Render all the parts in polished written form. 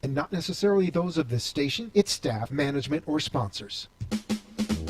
and not necessarily those of this station, its staff, management, or sponsors.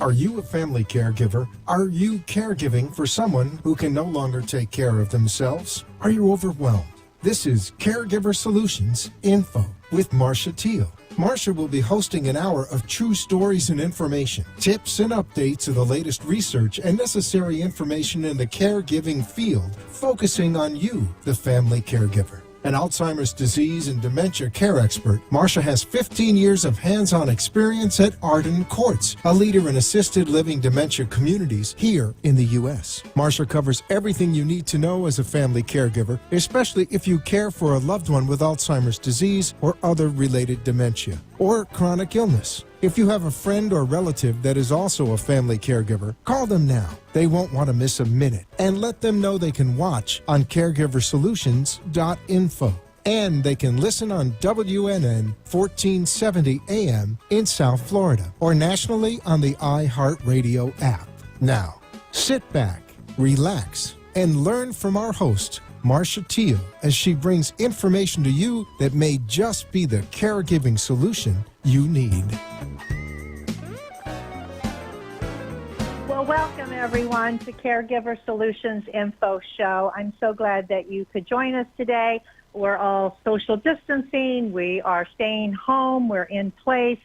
Are you a family caregiver? Are you caregiving for someone who can no longer take care of themselves? Are you overwhelmed? This is Caregiver Solutions Info with Marcia Teal. Marcia will be hosting an hour of true stories and information, tips and updates of the latest research and necessary information in the caregiving field, focusing on you, the family caregiver. An Alzheimer's disease and dementia care expert, Marcia has 15 years of hands-on experience at Arden Courts, a leader in assisted living dementia communities here in the U.S. Marcia covers everything you need to know as a family caregiver, especially if you care for a loved one with Alzheimer's disease or other related dementia or chronic illness. If you have a friend or relative that is also a family caregiver, call them now. They won't want to miss a minute. And let them know they can watch on caregiversolutions.info. And they can listen on WNN 1470 AM in South Florida or nationally on the iHeartRadio app. Now, sit back, relax, and learn from our host, Marcia Teal, as she brings information to you that may just be the caregiving solution you need. Well, welcome everyone to Caregiver Solutions Info Show. I'm so glad that you could join us today. We're all social distancing. We are staying home. We're in place.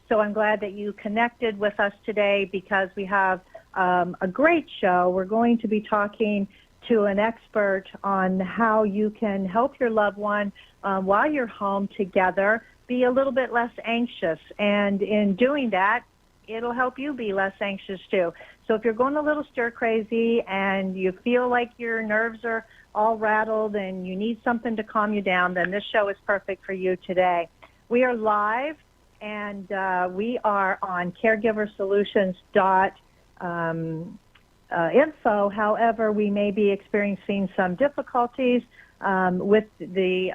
So I'm glad that you connected with us today because we have a great show. We're going to be talking to an expert on how you can help your loved one while you're home together be a little bit less anxious. And in doing that, it'll help you be less anxious too. So if you're going a little stir crazy and you feel like your nerves are all rattled and you need something to calm you down, then this show is perfect for you today. We are live and we are on caregiversolutions.info. However, we may be experiencing some difficulties with the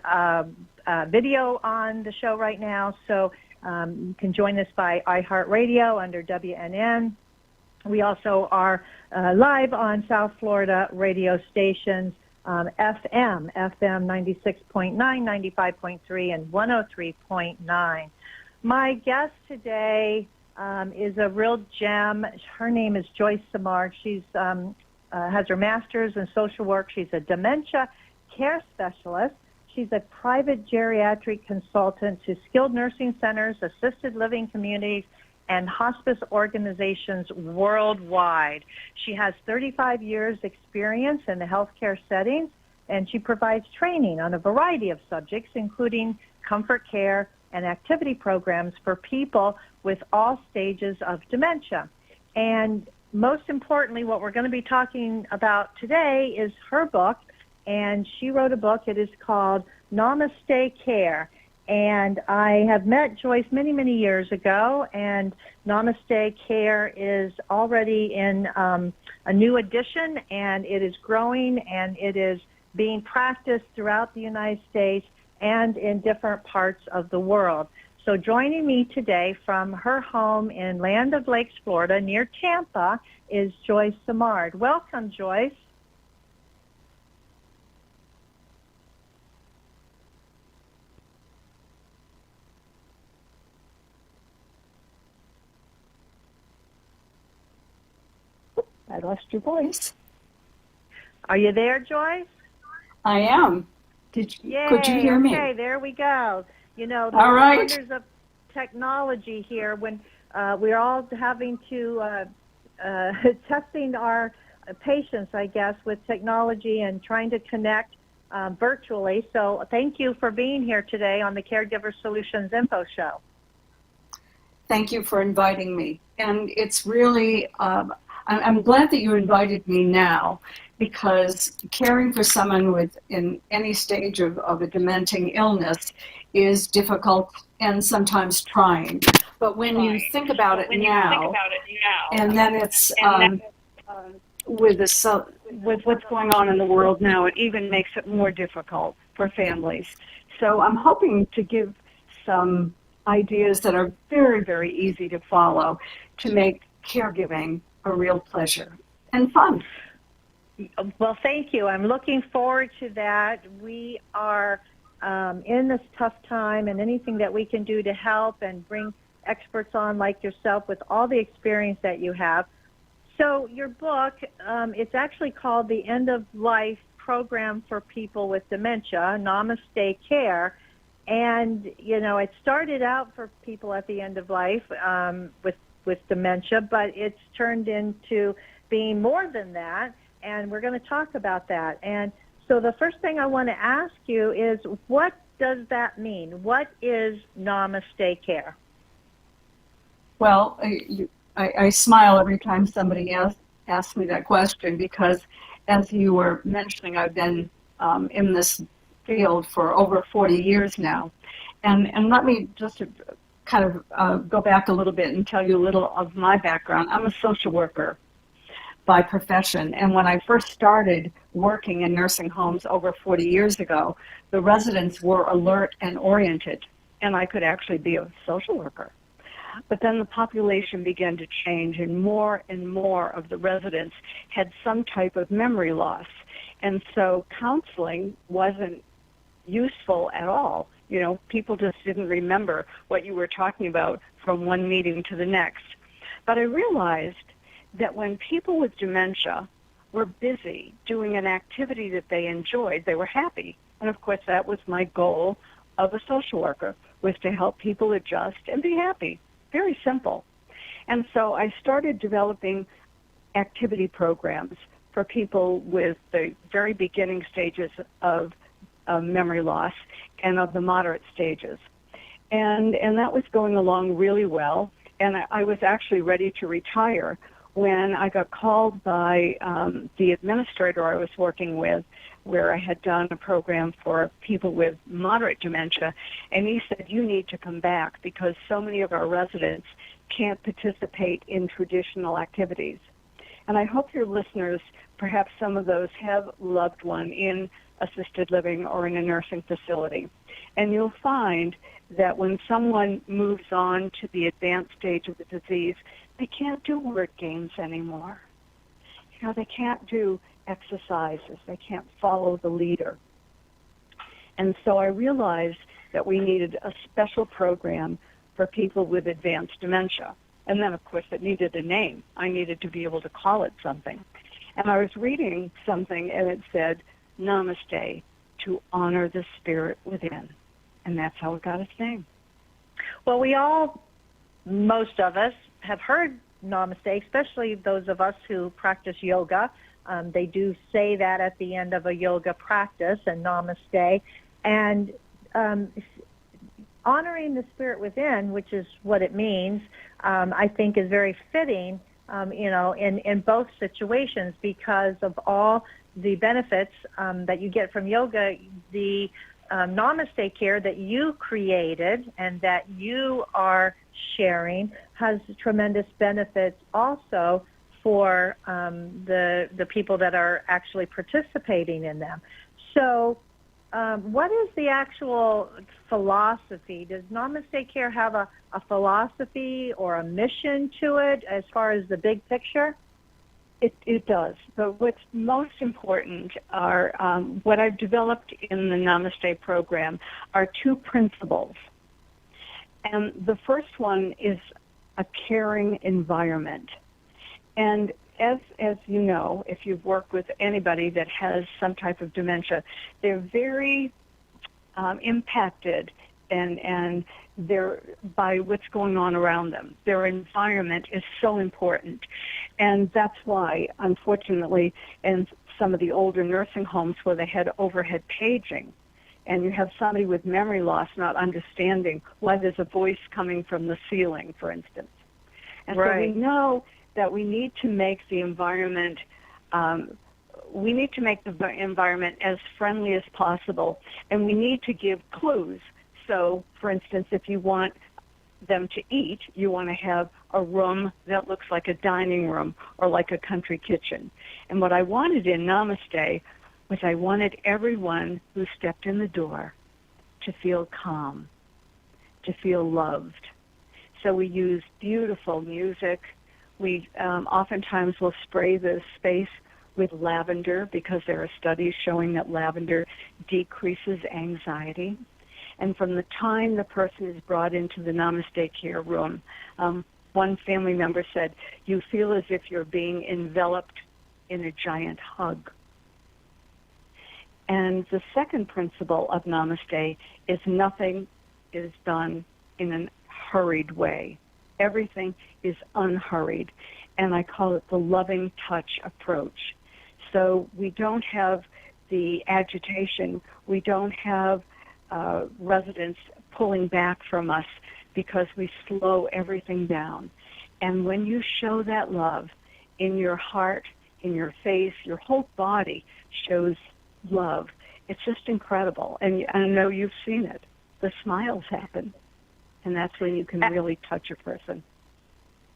video on the show right now. So you can join us by iHeartRadio under WNN. We also are live on South Florida radio stations, FM 96.9, 95.3, and 103.9. My guest today is a real gem. Her name is Joyce Simard. She's has her master's in social work. She's a dementia care specialist. She's a private geriatric consultant to skilled nursing centers, assisted living communities, and hospice organizations worldwide. She has 35 years experience in the healthcare settings, and she provides training on a variety of subjects, including comfort care and activity programs for people with all stages of dementia. And most importantly, what we're going to be talking about today is her book, and she wrote a book. It is called Namaste Care. And I have met Joyce many, many years ago, and Namaste Care is already in a new edition, and it is growing, and it is being practiced throughout the United States and in different parts of the world. So joining me today from her home in Land of Lakes, Florida, near Tampa, is Joyce Simard. Welcome, Joyce. I lost your voice. Are you there, Joyce? I am. Could you hear me? Okay, there we go. You know, the wonders of technology here when we're all having to testing our patience, I guess, with technology and trying to connect virtually. So thank you for being here today on the Caregiver Solutions Info Show. Thank you for inviting me. And it's really, I'm glad that you invited me now, because caring for someone in any stage of a dementing illness is difficult and sometimes trying. But when you think about it now, and then it's with what's going on in the world now, it even makes it more difficult for families. So I'm hoping to give some ideas that are very, very easy to follow to make caregiving a real pleasure and fun. Well, thank you. I'm looking forward to that. We are in this tough time, and anything that we can do to help and bring experts on like yourself with all the experience that you have. So your book, it's actually called The End of Life Program for People with Dementia, Namaste Care. And, you know, it started out for people at the end of life with dementia, but it's turned into being more than that, and we're going to talk about that. And so the first thing I want to ask you is, what does that mean? What is Namaste Care? Well, I smile every time somebody asks me that question, because as you were mentioning, I've been in this field for over 40 years now. And let me just kind of go back a little bit and tell you a little of my background. I'm a social worker by profession, and when I first started working in nursing homes over 40 years ago, the residents were alert and oriented, and I could actually be a social worker. But then the population began to change, and more of the residents had some type of memory loss. And so counseling wasn't useful at all. You know, people just didn't remember what you were talking about from one meeting to the next. But I realized that when people with dementia were busy doing an activity that they enjoyed, they were happy. And of course, that was my goal of a social worker, was to help people adjust and be happy. Very simple. And so I started developing activity programs for people with the very beginning stages of memory loss and of the moderate stages. And that was going along really well. And I was actually ready to retire when I got called by the administrator I was working with, where I had done a program for people with moderate dementia, and he said, you need to come back because so many of our residents can't participate in traditional activities. And I hope your listeners, perhaps some of those have loved one in assisted living or in a nursing facility. And you'll find that when someone moves on to the advanced stage of the disease, they can't do word games anymore. You know, they can't do exercises. They can't follow the leader. And so I realized that we needed a special program for people with advanced dementia. And then, of course, it needed a name. I needed to be able to call it something. And I was reading something, and it said, Namaste, to honor the spirit within. And that's how it got its name. Well, most of us, have heard Namaste, especially those of us who practice yoga. They do say that at the end of a yoga practice, and Namaste. And honoring the spirit within, which is what it means, I think is very fitting, in both situations, because of all the benefits that you get from yoga. The Namaste Care that you created and that you are sharing has tremendous benefits also for the people that are actually participating in them. So what is the actual philosophy? Does Namaste Care have a philosophy or a mission to it as far as the big picture? It does. But what's most important are what I've developed in the Namaste program are two principles. And the first one is a caring environment. And as you know, if you've worked with anybody that has some type of dementia, they're very impacted and they're by what's going on around them. Their environment is so important. And that's why, unfortunately, in some of the older nursing homes where they had overhead paging, and you have somebody with memory loss not understanding why there's a voice coming from the ceiling, for instance. And right. So we know that we need to make the environment as friendly as possible, and we need to give clues. So, for instance, if you want them to eat, you want to have a room that looks like a dining room or like a country kitchen. And what I wanted in Namaste was I wanted everyone who stepped in the door to feel calm, to feel loved. So we use beautiful music. We oftentimes will spray the space with lavender because there are studies showing that lavender decreases anxiety. And from the time the person is brought into the Namaste Care room, one family member said, you feel as if you're being enveloped in a giant hug. And the second principle of Namaste is nothing is done in a hurried way. Everything is unhurried. And I call it the loving touch approach. So we don't have the agitation. We don't have residents pulling back from us because we slow everything down. And when you show that love in your heart, in your face, your whole body shows love. It's just incredible. And I know you've seen it. The smiles happen. And that's when you can really touch a person.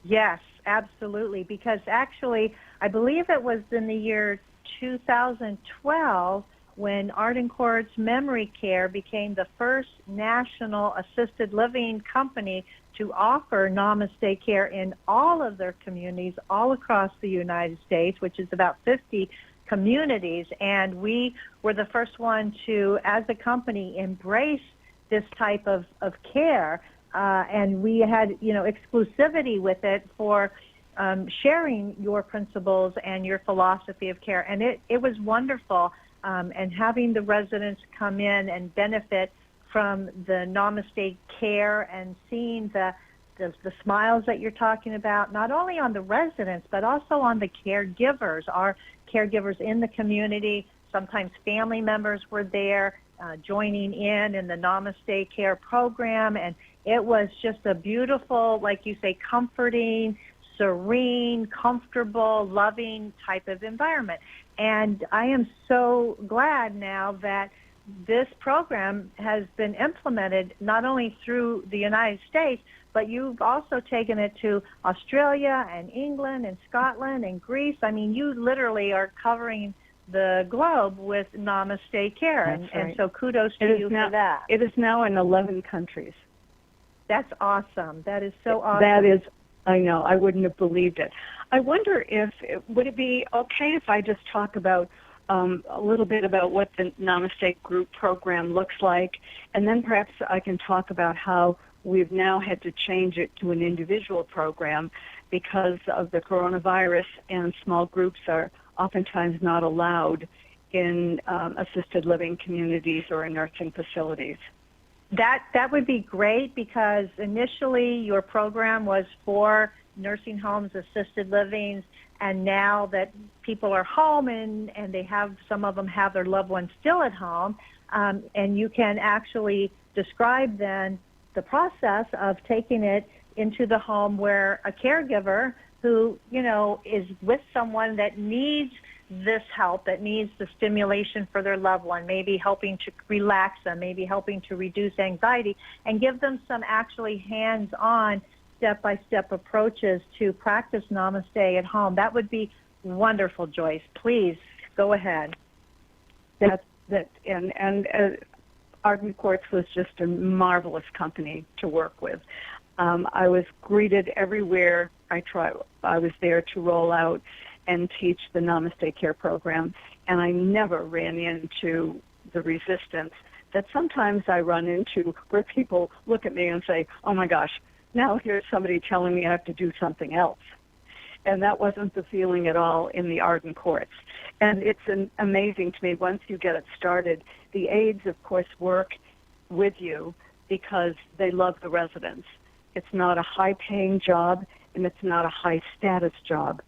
Yes, absolutely. Because actually, I believe it was in the year 2012 when Arden Court's Memory Care became the first national assisted living company to offer Namaste Care in all of their communities all across the United States, which is about 50 communities. And we were the first one to, as a company, embrace this type of care. And we had, exclusivity with it for sharing your principles and your philosophy of care. And it was wonderful. And having the residents come in and benefit from the Namaste Care and seeing the smiles that you're talking about, not only on the residents, but also on the caregivers, our caregivers in the community. Sometimes family members were there joining in the Namaste Care program. And it was just a beautiful, like you say, comforting, serene, comfortable, loving type of environment. And I am so glad now that this program has been implemented not only through the United States, but you've also taken it to Australia and England and Scotland and Greece. I mean, you literally are covering the globe with Namaste Care. That's right. And so kudos to you for that. It is now in 11 countries. That's awesome. That is so awesome. That is, I know, I wouldn't have believed it. I wonder would it be okay if I just talk about a little bit about what the Namaste Group program looks like, and then perhaps I can talk about how we've now had to change it to an individual program because of the coronavirus, and small groups are oftentimes not allowed in assisted living communities or in nursing facilities. That would be great, because initially your program was for nursing homes, assisted livings, and now that people are home and they have, some of them have their loved ones still at home, and you can actually describe then the process of taking it into the home where a caregiver who, is with someone that needs this help, that needs the stimulation for their loved one, maybe helping to relax them, maybe helping to reduce anxiety, and give them some actually hands-on, step-by-step approaches to practice Namaste at home. That would be wonderful, Joyce. Please go ahead. Arden Courts was just a marvelous company to work with. I was greeted everywhere I was there to roll out and teach the Namaste Care program, and I never ran into the resistance that sometimes I run into, where people look at me and say, oh my gosh, now here's somebody telling me I have to do something else. And that wasn't the feeling at all in the Arden Courts. And it's amazing to me, once you get it started, the aides, of course, work with you because they love the residents. It's not a high-paying job, and it's not a high-status job.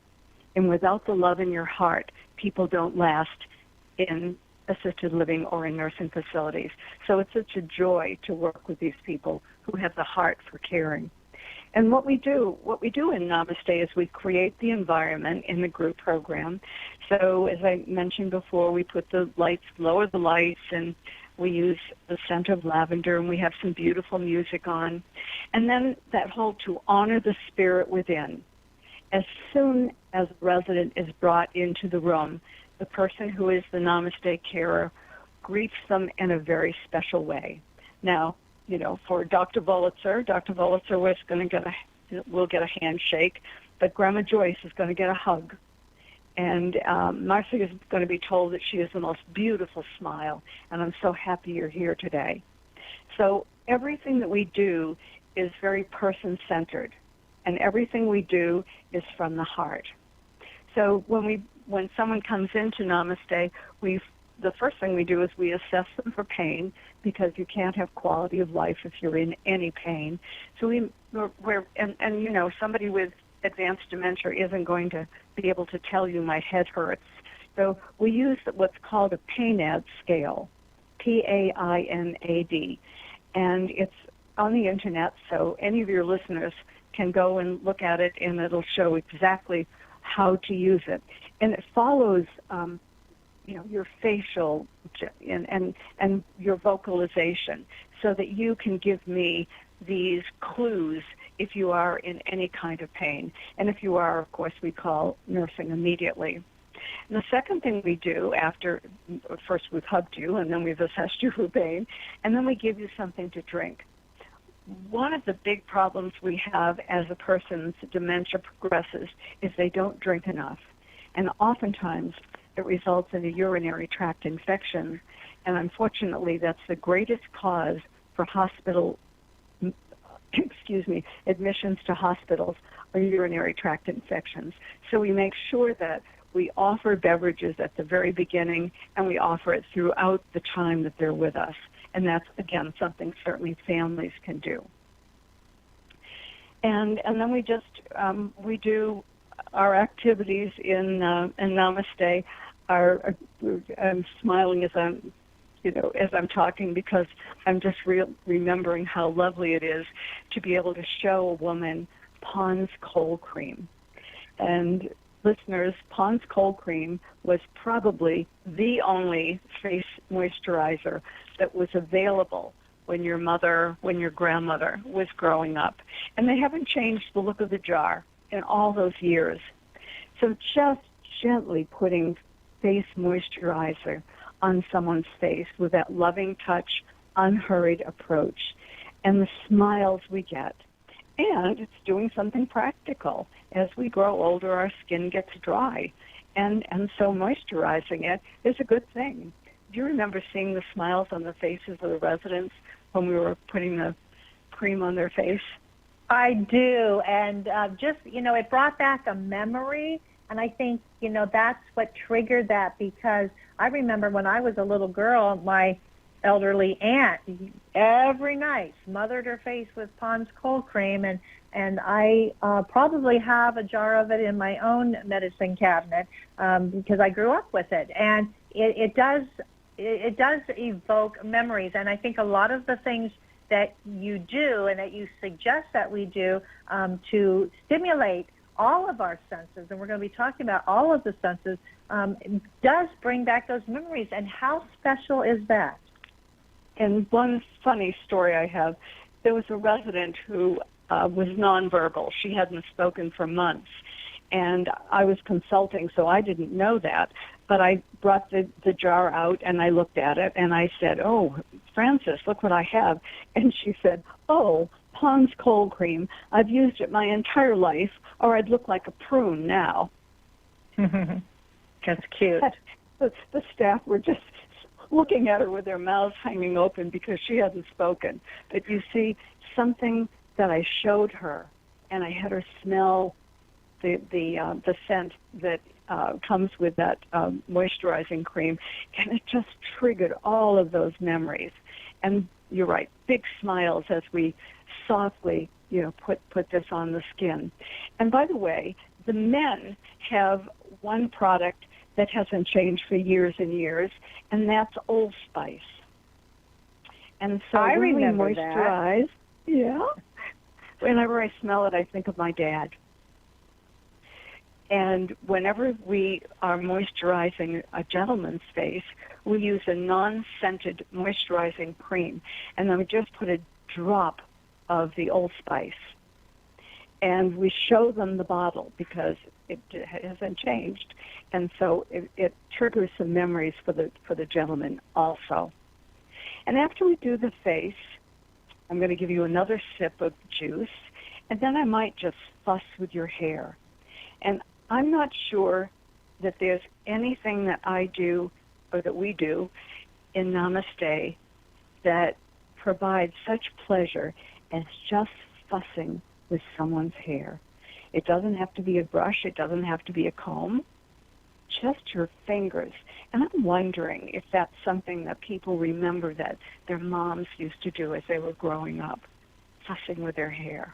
And without the love in your heart, people don't last in assisted living or in nursing facilities. So it's such a joy to work with these people who have the heart for caring. And what we do in Namaste is we create the environment in the group program. So as I mentioned before, we put the lights, lower the lights, and we use the scent of lavender, and we have some beautiful music on. And then that whole to honor the spirit within. As soon as a resident is brought into the room, the person who is the Namaste carer greets them in a very special way. Now, for Dr. Volitzer will get a handshake, but Grandma Joyce is going to get a hug. And Marcy is going to be told that she has the most beautiful smile, and I'm so happy you're here today. So everything that we do is very person-centered, and everything we do is from the heart. So when someone comes into Namaste, the first thing we do is we assess them for pain, because you can't have quality of life if you're in any pain. So somebody with advanced dementia isn't going to be able to tell you my head hurts. So we use what's called a PAINAD scale, PAINAD, and it's on the internet, so any of your listeners can go and look at it, and it'll show exactly how to use it. And it follows your facial and your vocalization, so that you can give me these clues if you are in any kind of pain. And if you are, of course, we call nursing immediately. And the second thing we do after, first we've hugged you, and then we've assessed you for pain, and then we give you something to drink. One of the big problems we have as a person's dementia progresses is they don't drink enough. And oftentimes it results in a urinary tract infection. And unfortunately, that's the greatest cause for admissions to hospitals are urinary tract infections. So we make sure that we offer beverages at the very beginning, and we offer it throughout the time that they're with us. And that's, again, something certainly families can do. And then we just, we do our activities in Namaste. I'm smiling as I'm talking, because I'm just remembering how lovely it is to be able to show a woman Pond's Cold Cream. And listeners, Pond's Cold Cream was probably the only face moisturizer that was available when your grandmother was growing up. And they haven't changed the look of the jar in all those years. So just gently putting face moisturizer on someone's face with that loving touch, unhurried approach, and the smiles we get. And it's doing something practical. As we grow older, our skin gets dry, and so moisturizing it is a good thing. Do you remember seeing the smiles on the faces of the residents when we were putting the cream on their face? I do, and it brought back a memory, and I think, that's what triggered that, because I remember when I was a little girl, my elderly aunt every night smothered her face with Pond's Cold Cream, and I probably have a jar of it in my own medicine cabinet because I grew up with it, and it does evoke memories. And I think a lot of the things that you do and that you suggest that we do to stimulate all of our senses, and we're going to be talking about all of the senses, does bring back those memories. And how special is that? And one funny story I have, there was a resident who was nonverbal. She hadn't spoken for months. And I was consulting, so I didn't know that. But I brought the jar out, and I looked at it, and I said, "Oh, Frances, look what I have." And she said, "Oh, Pond's Cold Cream. I've used it my entire life, or I'd look like a prune now." That's cute. The staff were just looking at her with their mouths hanging open because she hadn't spoken. But you see, something that I showed her, and I had her smell the scent that comes with that moisturizing cream, and it just triggered all of those memories. And you're right, big smiles as we softly, put this on the skin. And by the way, the men have one product that hasn't changed for years and years, and that's Old Spice. And so I when remember we moisturize, whenever I smell it, I think of my dad. And whenever we are moisturizing a gentleman's face, we use a non-scented moisturizing cream, and then we just put a drop of the Old Spice. And we show them the bottle because it hasn't changed, and so it triggers some memories for the gentleman also. And after we do the face, I'm going to give you another sip of juice, and then I might just fuss with your hair. And I'm not sure that there's anything that I do or that we do in Namaste that provides such pleasure as just fussing with someone's hair. It doesn't have to be a brush. It doesn't have to be a comb. Just your fingers. And I'm wondering if that's something that people remember that their moms used to do as they were growing up, fussing with their hair.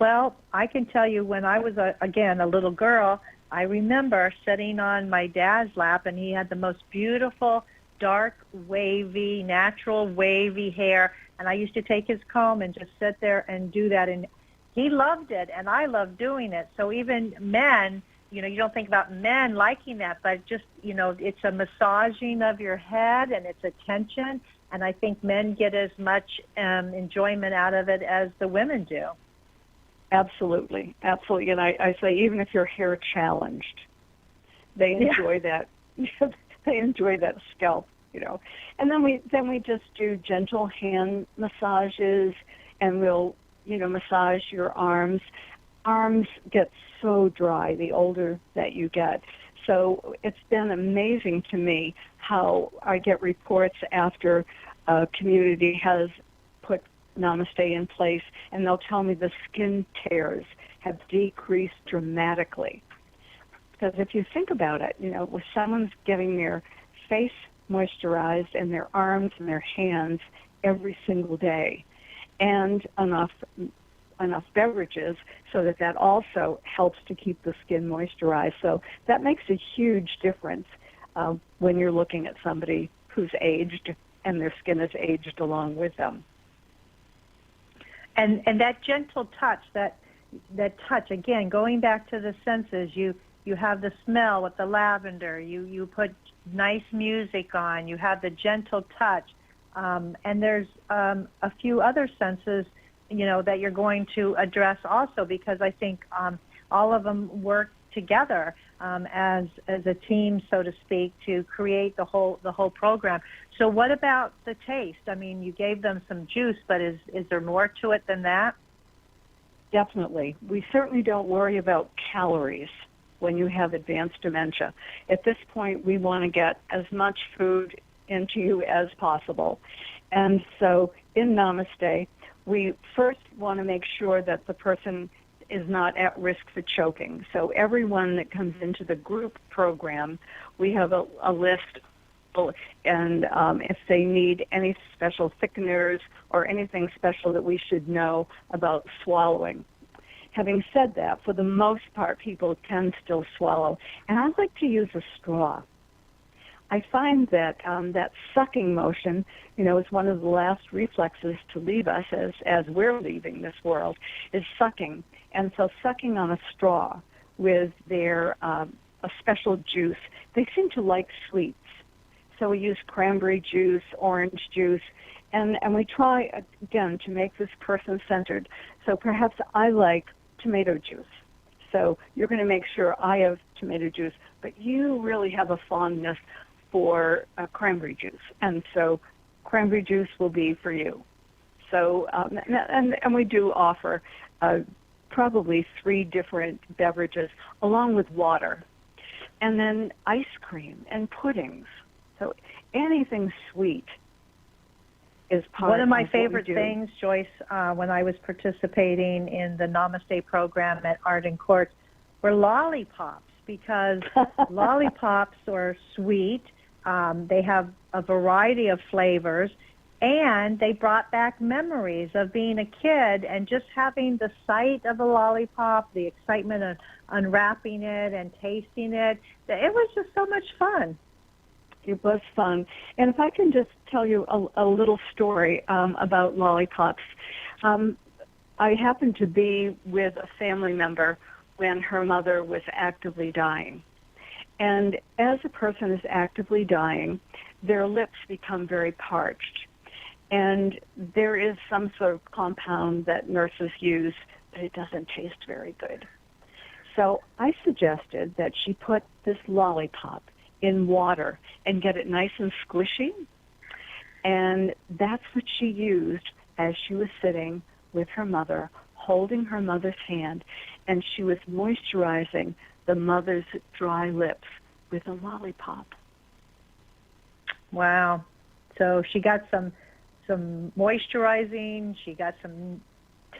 Well, I can tell you when I was, again, a little girl, I remember sitting on my dad's lap, and he had the most beautiful, dark, wavy, natural wavy hair, and I used to take his comb and just sit there and do that, and he loved it, and I loved doing it. So even men, you don't think about men liking that, but just, it's a massaging of your head, and it's attention, and I think men get as much enjoyment out of it as the women do. Absolutely, absolutely. And I say, even if you're hair challenged, they enjoy that. They enjoy that scalp, And then we just do gentle hand massages, and we'll, massage your arms. Arms get so dry the older that you get. So it's been amazing to me how I get reports after a community has put Namaste in place, and they'll tell me the skin tears have decreased dramatically. Because if you think about it, when someone's getting their face moisturized and their arms and their hands every single day, and enough beverages so that also helps to keep the skin moisturized. So that makes a huge difference when you're looking at somebody who's aged and their skin is aged along with them. And that gentle touch, that touch, again, going back to the senses, you have the smell with the lavender, you put nice music on, you have the gentle touch, and there's a few other senses, that you're going to address also, because I think all of them work together as a team, so to speak, to create the whole program. So what about the taste? I mean, you gave them some juice, but is there more to it than that? Definitely. We certainly don't worry about calories when you have advanced dementia. At this point, we want to get as much food into you as possible. And so in Namaste, we first want to make sure that the person is not at risk for choking. So everyone that comes into the group program, we have a list, and if they need any special thickeners or anything special that we should know about swallowing. Having said that, for the most part, people can still swallow. And I like to use a straw. I find that that sucking motion, is one of the last reflexes to leave us as we're leaving this world, is sucking. And so sucking on a straw with their a special juice, they seem to like sweets. So we use cranberry juice, orange juice, and we try, again, to make this person-centered. So perhaps I like tomato juice. So you're going to make sure I have tomato juice, but you really have a fondness for cranberry juice, and so cranberry juice will be for you. So, and we do offer probably 3 different beverages along with water, and then ice cream and puddings. So anything sweet is part of one of my what favorite we do. things, Joyce, when I was participating in the Namaste program at Arden Courts, were lollipops, because lollipops are sweet. They have a variety of flavors, and they brought back memories of being a kid and just having the sight of a lollipop, the excitement of unwrapping it and tasting it. It was just so much fun. It was fun. And if I can just tell you a little story about lollipops. I happened to be with a family member when her mother was actively dying. And as a person is actively dying, their lips become very parched. And there is some sort of compound that nurses use, but it doesn't taste very good. So I suggested that she put this lollipop in water and get it nice and squishy. And that's what she used as she was sitting with her mother, holding her mother's hand, and she was moisturizing the mother's dry lips with a lollipop. Wow. So she got some moisturizing, she got some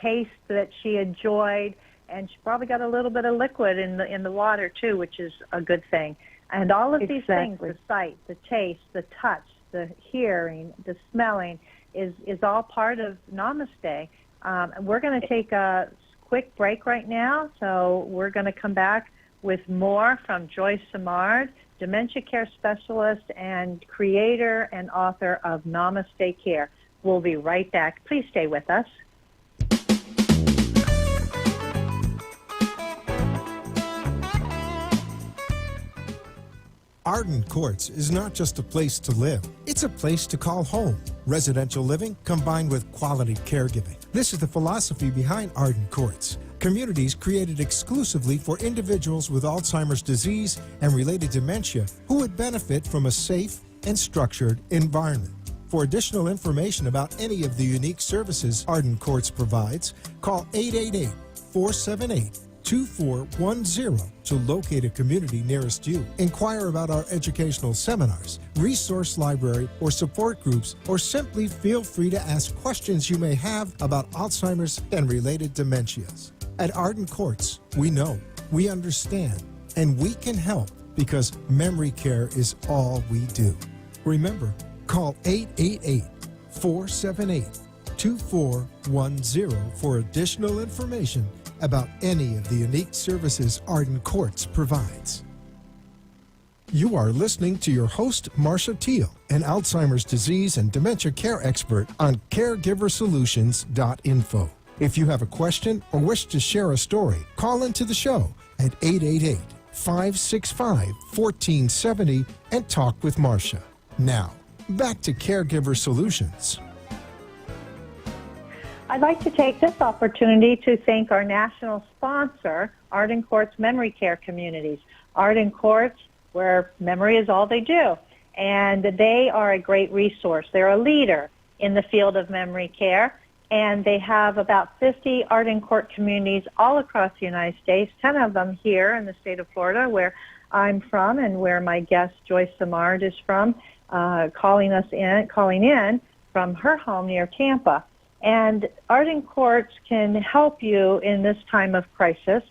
taste that she enjoyed, and she probably got a little bit of liquid in the water too, which is a good thing. And all of these things, the sight, the taste, the touch, the hearing, the smelling, is all part of Namaste. We're going to take a quick break right now, so we're going to come back with more from Joyce Simard, dementia care specialist and creator and author of Namaste Care. We'll be right back. Please stay with us. Arden Courts is not just a place to live. It's a place to call home. Residential living combined with quality caregiving. This is the philosophy behind Arden Courts. Communities created exclusively for individuals with Alzheimer's disease and related dementia who would benefit from a safe and structured environment. For additional information about any of the unique services Arden Courts provides, call 888-478-2410 to locate a community nearest you. Inquire about our educational seminars, resource library, or support groups, or simply feel free to ask questions you may have about Alzheimer's and related dementias. At Arden Courts, we know, we understand, and we can help because memory care is all we do. Remember, call 888-478-2410 for additional information about any of the unique services Arden Courts provides. You are listening to your host, Marcia Teal, an Alzheimer's disease and dementia care expert on caregiversolutions.info. If you have a question or wish to share a story, call into the show at 888-565-1470 and talk with Marcia. Now, back to Caregiver Solutions. I'd like to take this opportunity to thank our national sponsor, Arden Courts Memory Care Communities. Arden Courts, where memory is all they do. And they are a great resource. They're a leader in the field of memory care. And they have about 50 Arden Court communities all across the United States, 10 of them here in the state of Florida, where I'm from and where my guest Joyce Simard is from, calling in from her home near Tampa. And Arden Courts can help you in this time of crisis,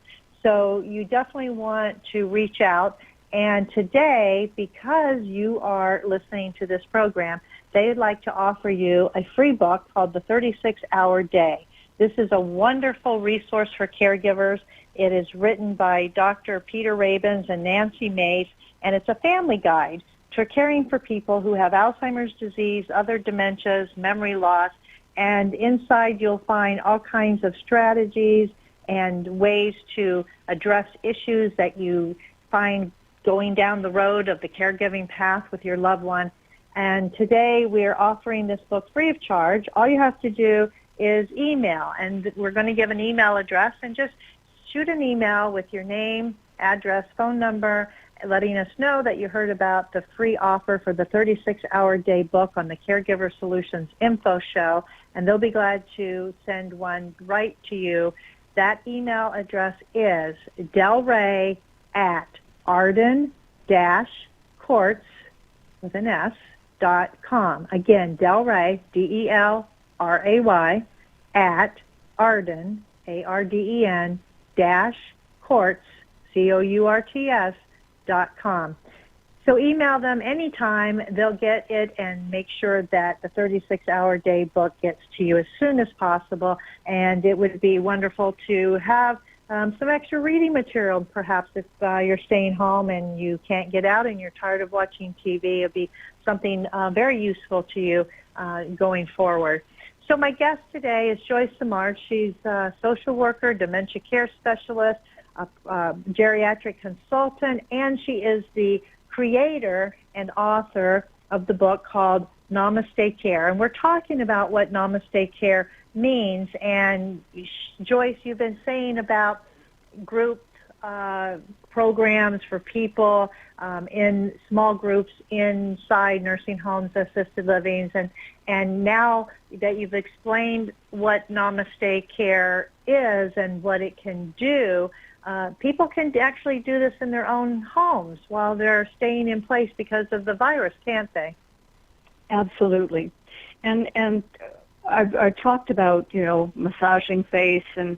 so you definitely want to reach out. And today, because you are listening to this program, they'd like to offer you a free book called The 36-Hour Day. This is a wonderful resource for caregivers. It is written by Dr. Peter Rabins and Nancy Mays, and it's a family guide to caring for people who have Alzheimer's disease, other dementias, memory loss, and inside you'll find all kinds of strategies and ways to address issues that you find going down the road of the caregiving path with your loved one. And today we're offering this book free of charge. All you have to do is email, and we're going to give an email address, and just shoot an email with your name, address, phone number, letting us know that you heard about the free offer for the 36-Hour Day book on the Caregiver Solutions Info Show, and they'll be glad to send one right to you. That email address is delray@arden-courts with an S.com. Again, Delray, DELRAY, at Arden, ARDEN, -courts, COURTS.com. So email them anytime. They'll get it and make sure that the 36-Hour Day book gets to you as soon as possible. And it would be wonderful to have some extra reading material, perhaps if you're staying home and you can't get out and you're tired of watching TV. It'd be something very useful to you going forward. So my guest today is Joyce Simard. She's a social worker, dementia care specialist, a geriatric consultant, and she is the creator and author of the book called Namaste Care. And we're talking about what Namaste Care means. And Joyce, you've been saying about group programs for people in small groups inside nursing homes, assisted livings, and now that you've explained what Namaste Care is and what it can do, people can actually do this in their own homes while they're staying in place because of the virus, can't they? Absolutely. And I talked about, massaging face and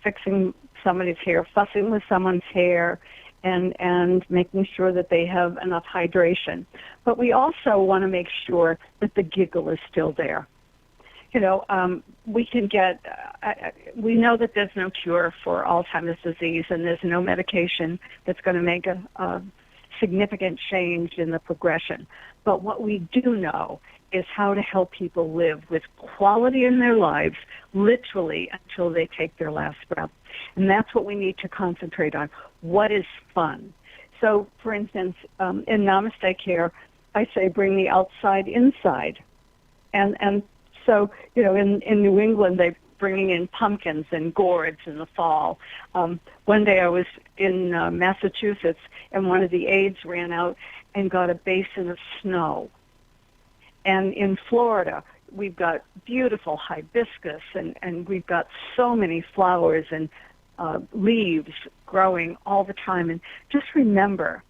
fixing somebody's hair, fussing with someone's hair, and making sure that they have enough hydration. But we also want to make sure that the giggle is still there. We can we know that there's no cure for Alzheimer's disease, and there's no medication that's going to make a significant change in the progression. But what we do know is how to help people live with quality in their lives, literally until they take their last breath. And that's what we need to concentrate on. What is fun? So, for instance, in Namaste Care, I say bring the outside inside. And so, in New England, they're bringing in pumpkins and gourds in the fall. One day I was in Massachusetts, and one of the aides ran out and got a basin of snow. And in Florida, we've got beautiful hibiscus, and we've got so many flowers and leaves growing all the time. And just remember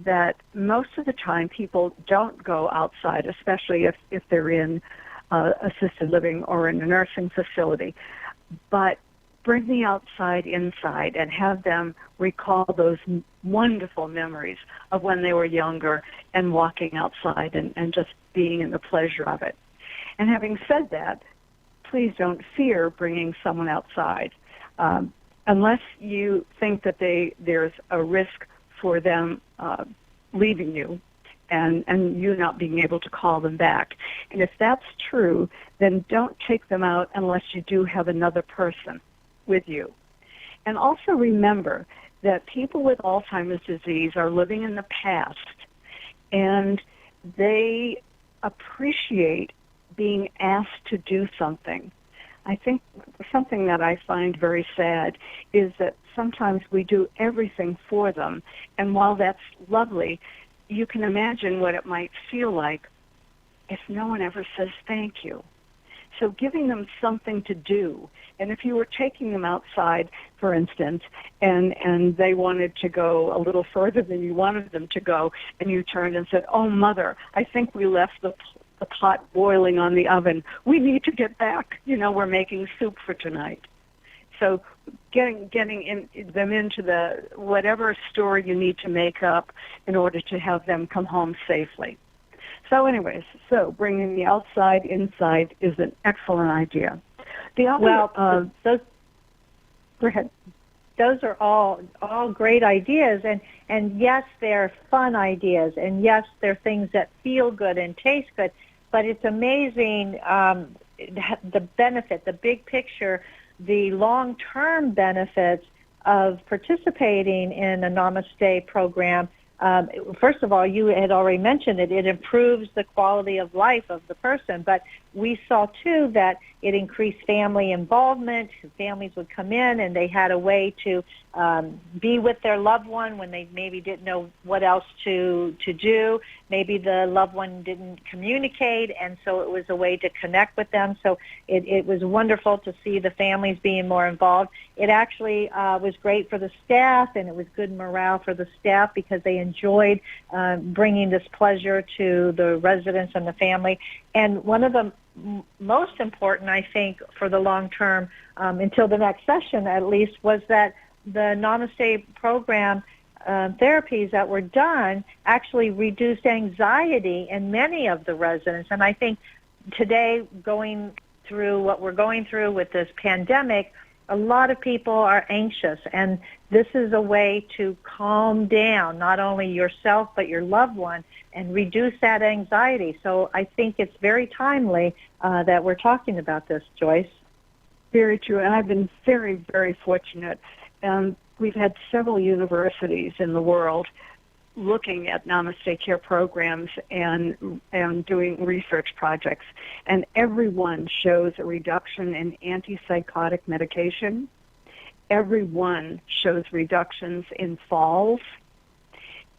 that most of the time people don't go outside, especially if they're in assisted living or in a nursing facility. But bring the outside inside and have them recall those wonderful memories of when they were younger and walking outside and just being in the pleasure of it. And having said that, please don't fear bringing someone outside. Unless you think that there's a risk for them leaving you and you not being able to call them back. And if that's true, then don't take them out unless you do have another person with you. And also remember that people with Alzheimer's disease are living in the past, and they appreciate being asked to do something. I think something that I find very sad is that sometimes we do everything for them, and while that's lovely, you can imagine what it might feel like if no one ever says thank you. So giving them something to do, and if you were taking them outside, for instance, and they wanted to go a little further than you wanted them to go, and you turned and said, "Oh, Mother, I think we left the pot boiling on the oven. We need to get back. We're making soup for tonight." So getting them into the whatever story you need to make up in order to have them come home safely. So anyways, bringing the outside inside is an excellent idea. The other, those, go ahead. Those are all great ideas, and yes, they're fun ideas, and yes, they're things that feel good and taste good, but it's amazing the benefit, the big picture, the long-term benefits of participating in a Namaste program. First of all, you had already mentioned it. It improves the quality of life of the person, but we saw, too, that it increased family involvement. Families would come in, and they had a way to be with their loved one when they maybe didn't know what else to do. Maybe the loved one didn't communicate, and so it was a way to connect with them. So it was wonderful to see the families being more involved. It actually was great for the staff, and it was good morale for the staff because they enjoyed bringing this pleasure to the residents and the family. And one of the most important, I think, for the long term, until the next session at least, was that the Namaste program therapies that were done actually reduced anxiety in many of the residents. And I think today, going through what we're going through with this pandemic, a lot of people are anxious, and this is a way to calm down not only yourself but your loved one and reduce that anxiety. So I think it's very timely that we're talking about this, Joyce. Very true, and I've been very, very fortunate. We've had several universities in the world looking at Namaste Care programs and doing research projects, and every one shows a reduction in antipsychotic medication. Every one shows reductions in falls.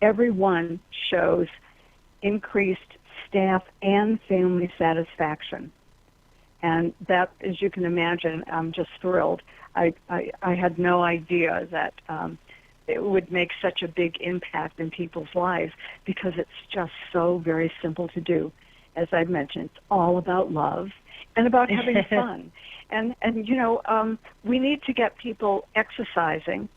Every one shows increased staff and family satisfaction. And that, as you can imagine, I'm just thrilled. I had no idea that it would make such a big impact in people's lives because it's just so very simple to do. As I mentioned, it's all about love and about having fun. And we need to get people exercising.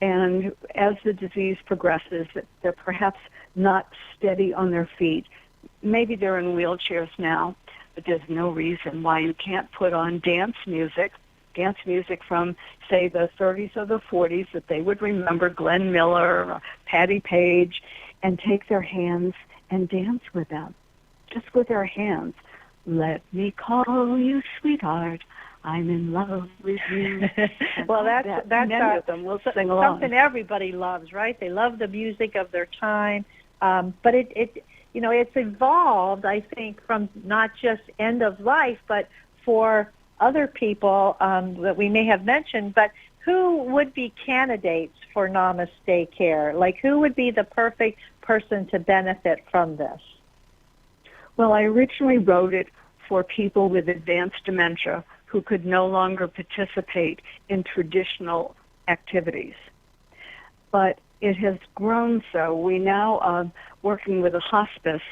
And as the disease progresses, they're perhaps not steady on their feet. Maybe they're in wheelchairs now, but there's no reason why you can't put on dance music from, say, the 30s or the 40s that they would remember, Glenn Miller or Patti Page, and take their hands and dance with them, just with their hands. Let me call you sweetheart. I'm in love with you. Well, that's many of them will sing along. Something everybody loves, right? They love the music of their time, but it's evolved, I think, from not just end of life, but for other people that we may have mentioned. But who would be candidates for Namaste Care? Like, who would be the perfect person to benefit from this? Well, I originally wrote it for people with advanced dementia who could no longer participate in traditional activities. But it has grown so. We now are working with a hospice,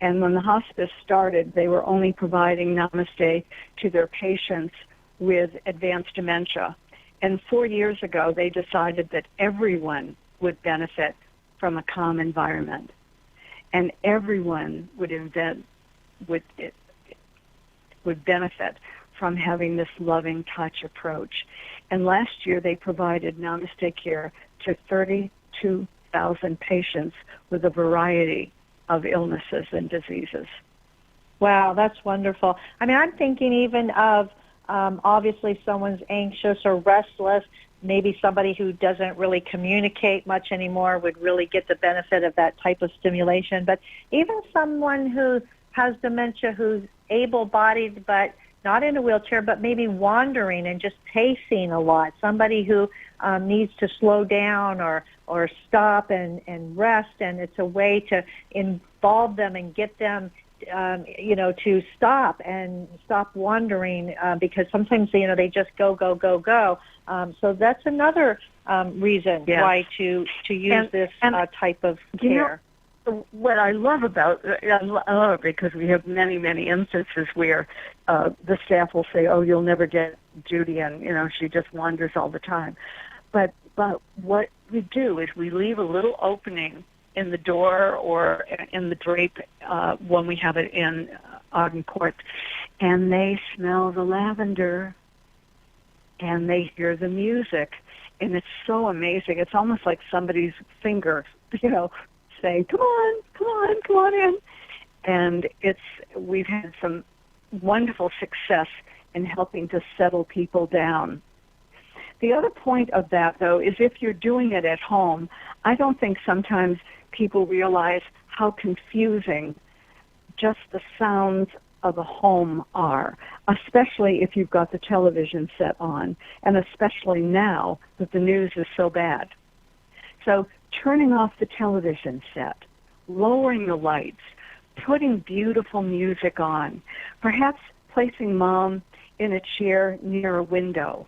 and when the hospice started, they were only providing Namaste to their patients with advanced dementia. And 4 years ago, they decided that everyone would benefit from a calm environment, and everyone would benefit from having this loving touch approach. And last year they provided Namaste Care to 32,000 patients with a variety of illnesses and diseases. Wow, that's wonderful. I mean, I'm thinking even of obviously someone's anxious or restless, maybe somebody who doesn't really communicate much anymore would really get the benefit of that type of stimulation. But even someone who has dementia, who's able-bodied but not in a wheelchair, but maybe wandering and just pacing a lot, somebody who needs to slow down or stop and rest, and it's a way to involve them and get them to stop wandering because sometimes, they just go. So that's another reason why to use this type of care. What I love about I love it because we have many, many instances where the staff will say, "Oh, you'll never get Judy, and she just wanders all the time." But what we do is we leave a little opening in the door or in the drape when we have it in Arden Court, and they smell the lavender, and they hear the music, and it's so amazing. It's almost like somebody's finger, saying, come on in. And we've had some wonderful success in helping to settle people down. The other point of that, though, is if you're doing it at home, I don't think sometimes people realize how confusing just the sounds of a home are, especially if you've got the television set on, and especially now that the news is so bad. So turning off the television set, lowering the lights, putting beautiful music on, perhaps placing Mom in a chair near a window.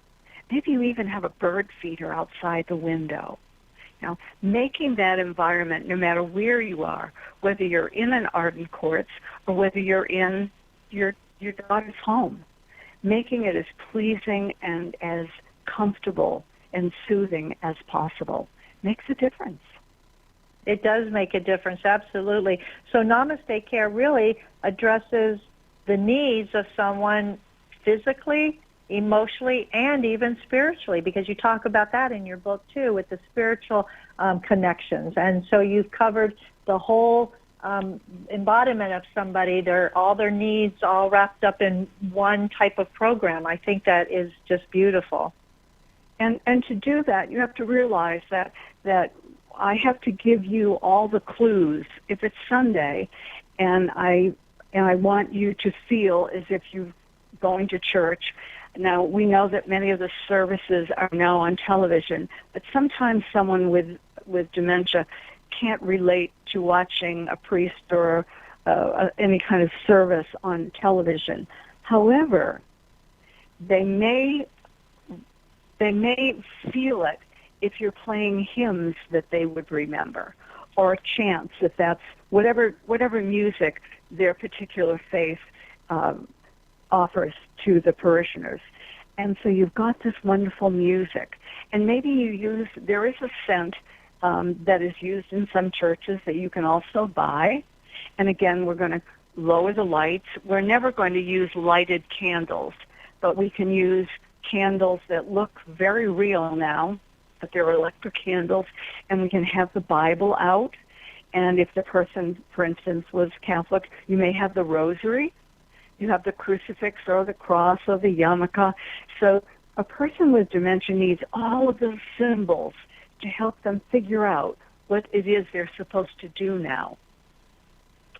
Maybe you even have a bird feeder outside the window. Making that environment, no matter where you are, whether you're in an Arden Courts or whether you're in your daughter's home, making it as pleasing and as comfortable and soothing as possible makes a difference. It does make a difference, absolutely. So Namaste Care really addresses the needs of someone physically, emotionally, and even spiritually, because you talk about that in your book too, with the spiritual connections. And so you've covered the whole embodiment of somebody, all their needs all wrapped up in one type of program. I think that is just beautiful. And to do that, you have to realize that I have to give you all the clues. If it's Sunday, and I want you to feel as if you're going to church. Now, we know that many of the services are now on television, but sometimes someone with dementia can't relate to watching a priest or any kind of service on television. However, they may feel it if you're playing hymns that they would remember, or chants, if that's whatever music their particular faith offers to the parishioners. And so you've got this wonderful music. And maybe there is a scent that is used in some churches that you can also buy. And again, we're going to lower the lights. We're never going to use lighted candles, but we can use candles that look very real now, but they're electric candles, and we can have the Bible out. And if the person, for instance, was Catholic, you may have the rosary, you have the crucifix or the cross or the yarmulke. So a person with dementia needs all of those symbols to help them figure out what it is they're supposed to do now.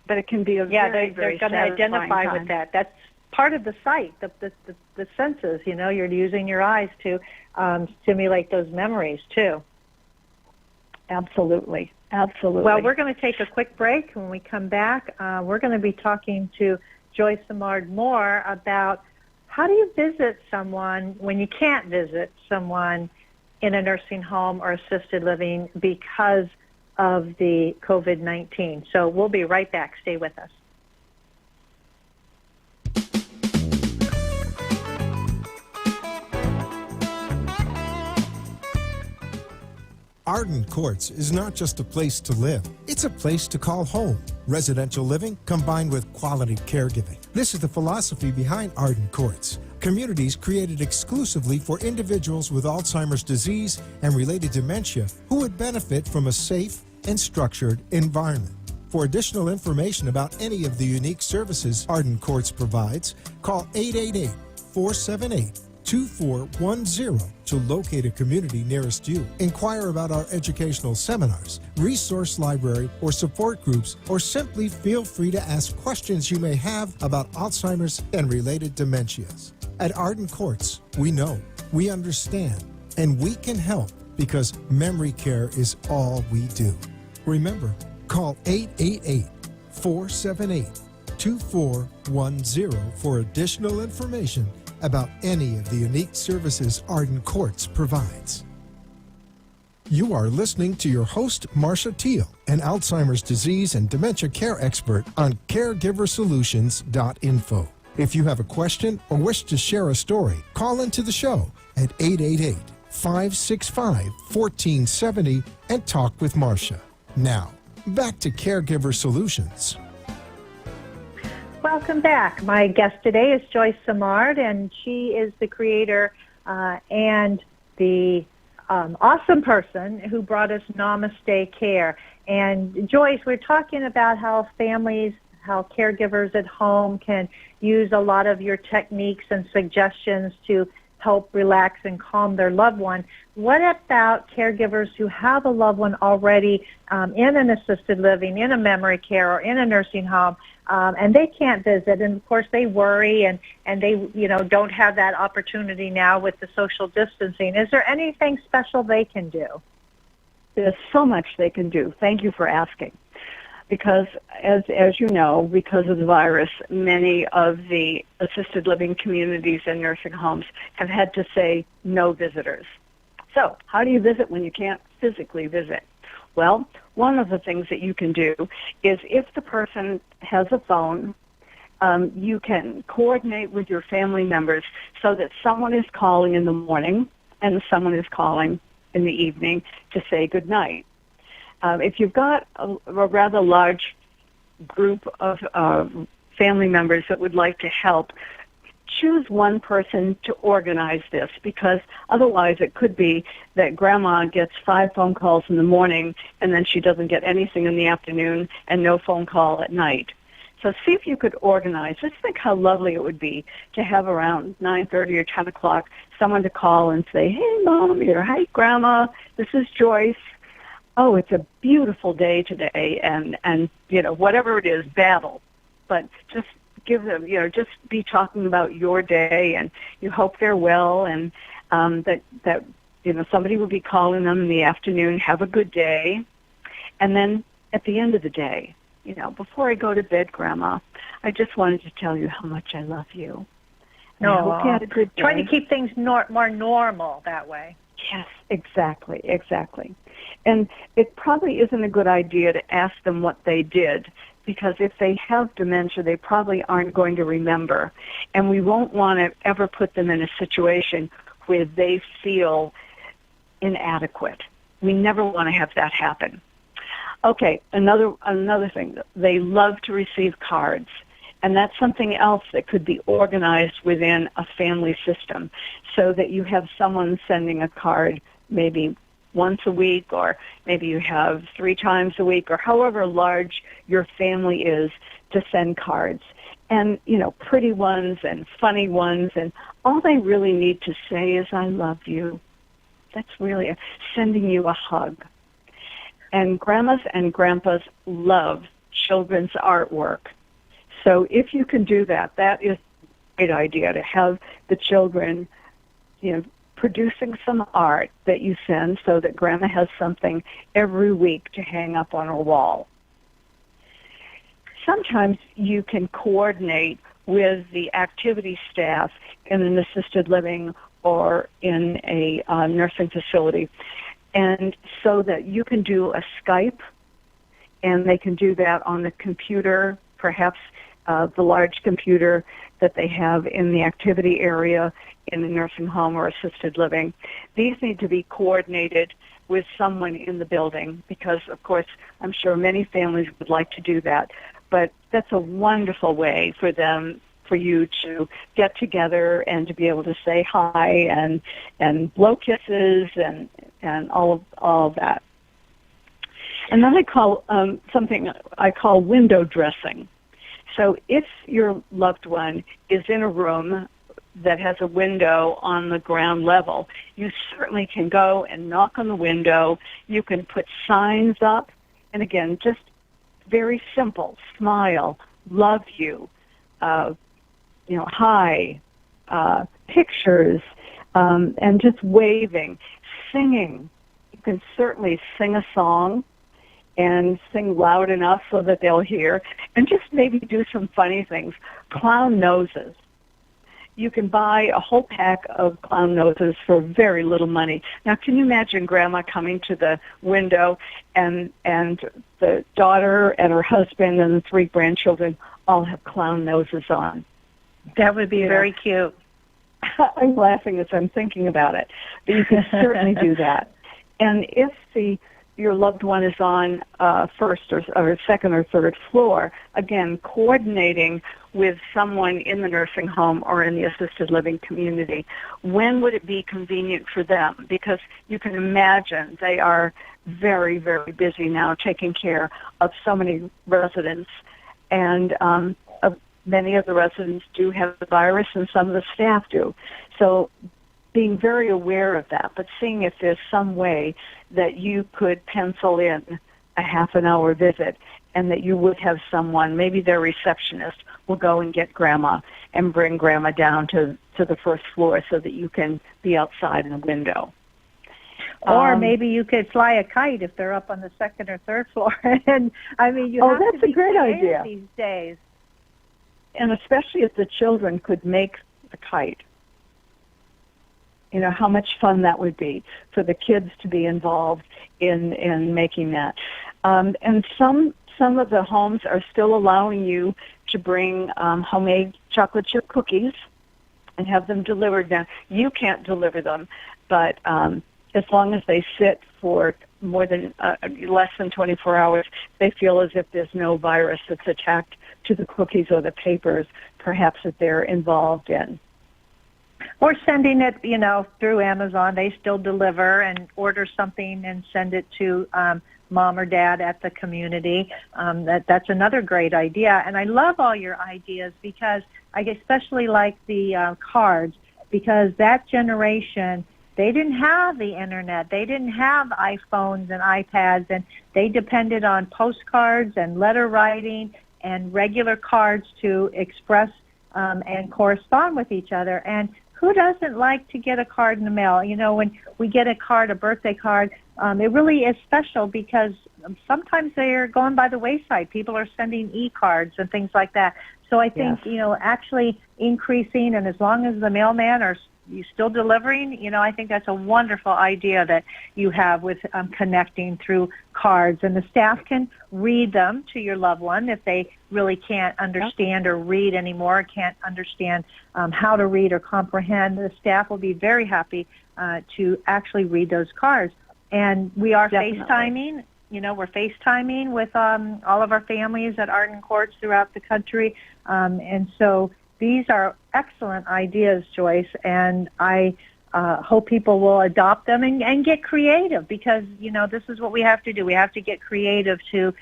But it can be a very, very they're going to identify time with that. That's part of the sight, the senses. You know, you're using your eyes to stimulate those memories too. Absolutely. Absolutely. Well, we're going to take a quick break. When we come back, we're going to be talking to Joyce Simard more about how do you visit someone when you can't visit someone in a nursing home or assisted living because of the COVID-19. So we'll be right back. Stay with us. Arden Courts is not just a place to live, it's a place to call home. Residential living combined with quality caregiving. This is the philosophy behind Arden Courts. Communities created exclusively for individuals with Alzheimer's disease and related dementia who would benefit from a safe and structured environment. For additional information about any of the unique services Arden Courts provides, call 888-478-2410 to locate a community nearest you. Inquire about our educational seminars, resource library, or support groups, or simply feel free to ask questions you may have about Alzheimer's and related dementias. At Arden Courts, we know, we understand, and we can help because memory care is all we do. Remember, call 888-478-2410 for additional information about any of the unique services Arden Courts provides. You are listening to your host, Marcia Teal, an Alzheimer's disease and dementia care expert on caregiversolutions.info. If you have a question or wish to share a story, call into the show at 888-565-1470 and talk with Marcia. Now, back to Caregiver Solutions. Welcome back. My guest today is Joyce Simard, and she is the creator and the awesome person who brought us Namaste Care. And Joyce, we're talking about how families, how caregivers at home can use a lot of your techniques and suggestions to help relax and calm their loved one. What about caregivers who have a loved one already in an assisted living, in a memory care, or in a nursing home, and they can't visit, and of course they worry and they don't have that opportunity now with the social distancing. Is there anything special they can do? There's so much they can do. Thank you for asking. Because as you know, because of the virus, many of the assisted living communities and nursing homes have had to say no visitors. So how do you visit when you can't physically visit? Well, one of the things that you can do is if the person has a phone, you can coordinate with your family members so that someone is calling in the morning and someone is calling in the evening to say good night. If you've got a rather large group of family members that would like to help, choose one person to organize this, because otherwise it could be that grandma gets 5 phone calls in the morning and then she doesn't get anything in the afternoon and no phone call at night. So see if you could organize. Just think how lovely it would be to have around 9:30 or 10 o'clock someone to call and say, hey, Mom, or hey, Grandma, this is Joyce. Oh, it's a beautiful day today, and whatever it is, babble. But just give them, just be talking about your day, and you hope they're well, and that somebody will be calling them in the afternoon, have a good day. And then at the end of the day, before I go to bed, Grandma, I just wanted to tell you how much I love you. And I hope you had a good day. Trying to keep things more normal that way. Yes, exactly. And it probably isn't a good idea to ask them what they did, because if they have dementia, they probably aren't going to remember. And we won't want to ever put them in a situation where they feel inadequate. We never want to have that happen. Okay, another thing. They love to receive cards. And that's something else that could be organized within a family system, so that you have someone sending a card maybe once a week, or maybe you have 3 times a week, or however large your family is, to send cards. And, pretty ones and funny ones, and all they really need to say is, I love you. That's really sending you a hug. And grandmas and grandpas love children's artwork. So if you can do that, that is a great idea, to have the children, producing some art that you send, so that grandma has something every week to hang up on her wall. Sometimes you can coordinate with the activity staff in an assisted living or in a nursing facility, and so that you can do a Skype, and they can do that on the computer, perhaps the large computer that they have in the activity area in the nursing home or assisted living. These need to be coordinated with someone in the building, because, of course, I'm sure many families would like to do that. But that's a wonderful way for you to get together and to be able to say hi and blow kisses and all of that. And then I call something I call window dressing. So if your loved one is in a room that has a window on the ground level, you certainly can go and knock on the window. You can put signs up, and again, just very simple: smile, love you, hi, pictures, and just waving, singing. You can certainly sing a song and sing loud enough so that they'll hear, and just maybe do some funny things. Clown noses. You can buy a whole pack of clown noses for very little money. Now, can you imagine Grandma coming to the window and the daughter and her husband and the 3 grandchildren all have clown noses on? That would be very cute. I'm laughing as I'm thinking about it, but you can certainly do that. And if your loved one is on first or second or third floor, again, coordinating with someone in the nursing home or in the assisted living community. When would it be convenient for them? Because you can imagine they are very, very busy now taking care of so many residents. And many of the residents do have the virus, and some of the staff do. So being very aware of that, but seeing if there's some way that you could pencil in a half-an-hour visit, and that you would have someone, maybe their receptionist, will go and get Grandma and bring Grandma down to the first floor so that you can be outside in the window. Or maybe you could fly a kite if they're up on the second or third floor. And I mean, you have that's to be a great creative idea these days. And especially if the children could make the kite. How much fun that would be for the kids to be involved in making that. And some of the homes are still allowing you to bring homemade chocolate chip cookies and have them delivered. Now, you can't deliver them, but as long as they sit for more than less than 24 hours, they feel as if there's no virus that's attacked to the cookies or the papers, perhaps, that they're involved in. Or sending it, through Amazon. They still deliver, and order something and send it to mom or dad at the community. That's another great idea. And I love all your ideas, because I especially like the cards, because that generation, they didn't have the internet. They didn't have iPhones and iPads, and they depended on postcards and letter writing and regular cards to express and correspond with each other. And who doesn't like to get a card in the mail? When we get a birthday card, it really is special because sometimes they're going by the wayside. People are sending e-cards and things like that. So I think, actually increasing, and as long as the mailman are you still delivering, I think that's a wonderful idea that you have with connecting through cards. And the staff can read them to your loved one if they really can't understand or read anymore, can't understand how to read or comprehend. The staff will be very happy to actually read those cards. And we are FaceTiming. We're FaceTiming with all of our families at Arden Courts throughout the country. And so these are excellent ideas, Joyce, and I hope people will adopt them and get creative because, this is what we have to do. We have to get creative to,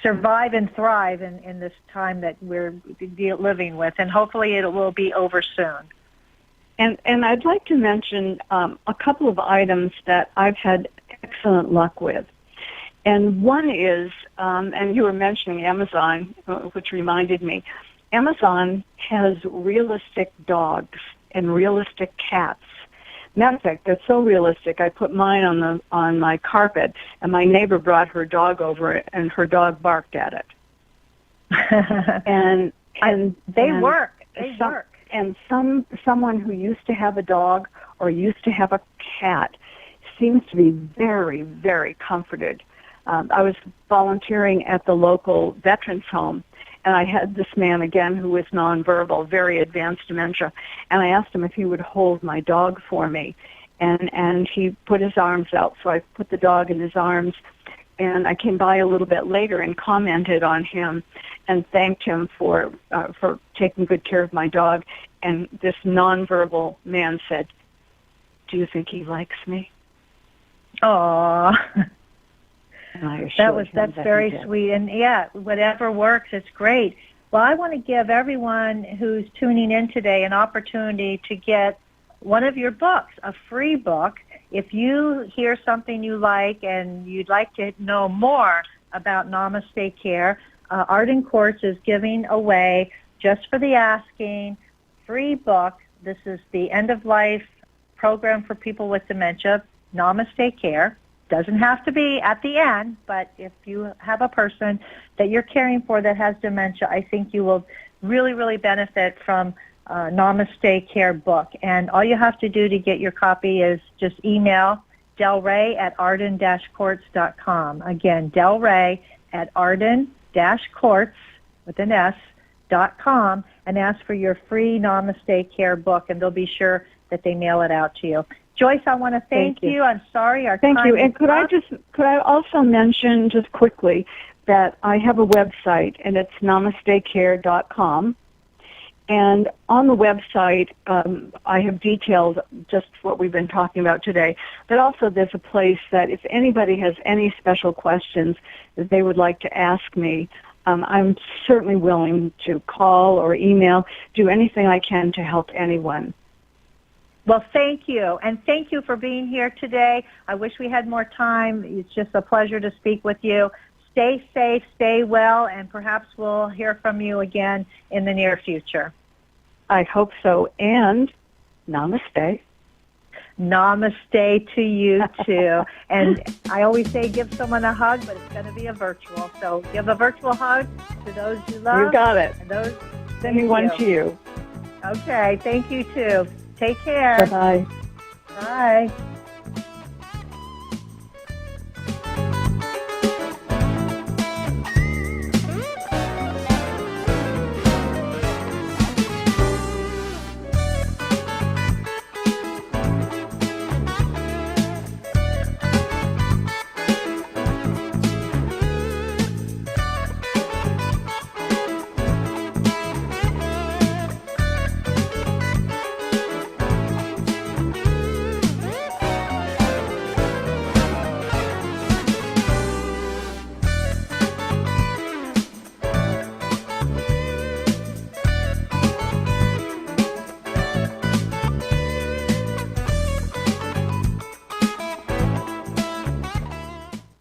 survive and thrive in this time that we're living with, and hopefully it will be over soon. And I'd like to mention a couple of items that I've had excellent luck with. And one is, and you were mentioning Amazon, which reminded me, Amazon has realistic dogs and realistic cats. Matter of fact, they're so realistic. I put mine on my carpet, and my neighbor brought her dog over, and her dog barked at it. and they work. They work. And someone who used to have a dog or used to have a cat seems to be very, very comforted. I was volunteering at the local veterans home, and I had this man again who was nonverbal, very advanced dementia, and I asked him if he would hold my dog for me, and he put his arms out, so I put the dog in his arms, and I came by a little bit later and commented on him and thanked him for taking good care of my dog, and this nonverbal man said, "Do you think he likes me?" Aww. That's very sweet. And whatever works, it's great. Well, I want to give everyone who's tuning in today an opportunity to get one of your books, a free book. If you hear something you like and you'd like to know more about Namaste Care, Arden Courts is giving away, just for the asking, free book. This is the end-of-life program for people with dementia, Namaste Care. Doesn't have to be at the end, but if you have a person that you're caring for that has dementia, I think you will really, really benefit from Namaste Care book. And all you have to do to get your copy is just email Delray at arden-courts.com. Again, Delray at arden-courts with an S.com, and ask for your free Namaste Care book, and they'll be sure that they mail it out to you. Joyce, I want to thank you. I'm sorry our time Thank you. And could up. I also mention just quickly that I have a website, and it's namastecare.com. And on the website, I have detailed just what we've been talking about today. But also there's a place that if anybody has any special questions that they would like to ask me, I'm certainly willing to call or email, do anything I can to help anyone. Well, thank you. And thank you for being here today. I wish we had more time. It's just a pleasure to speak with you. Stay safe, stay well, and perhaps we'll hear from you again in the near future. I hope so. And namaste. Namaste to you, too. And I always say give someone a hug, but it's going to be a virtual. So give a virtual hug to those you love. You got it. And those, sending one to you. Okay. Thank you, too. Take care. Bye-bye. Bye.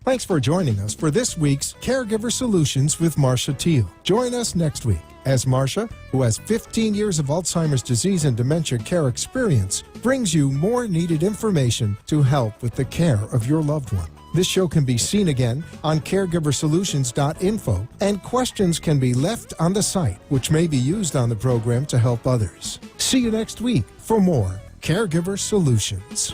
Thanks for joining us for this week's Caregiver Solutions with Marcia Teal. Join us next week as Marcia, who has 15 years of Alzheimer's disease and dementia care experience, brings you more needed information to help with the care of your loved one. This show can be seen again on caregiversolutions.info, and questions can be left on the site, which may be used on the program to help others. See you next week for more Caregiver Solutions.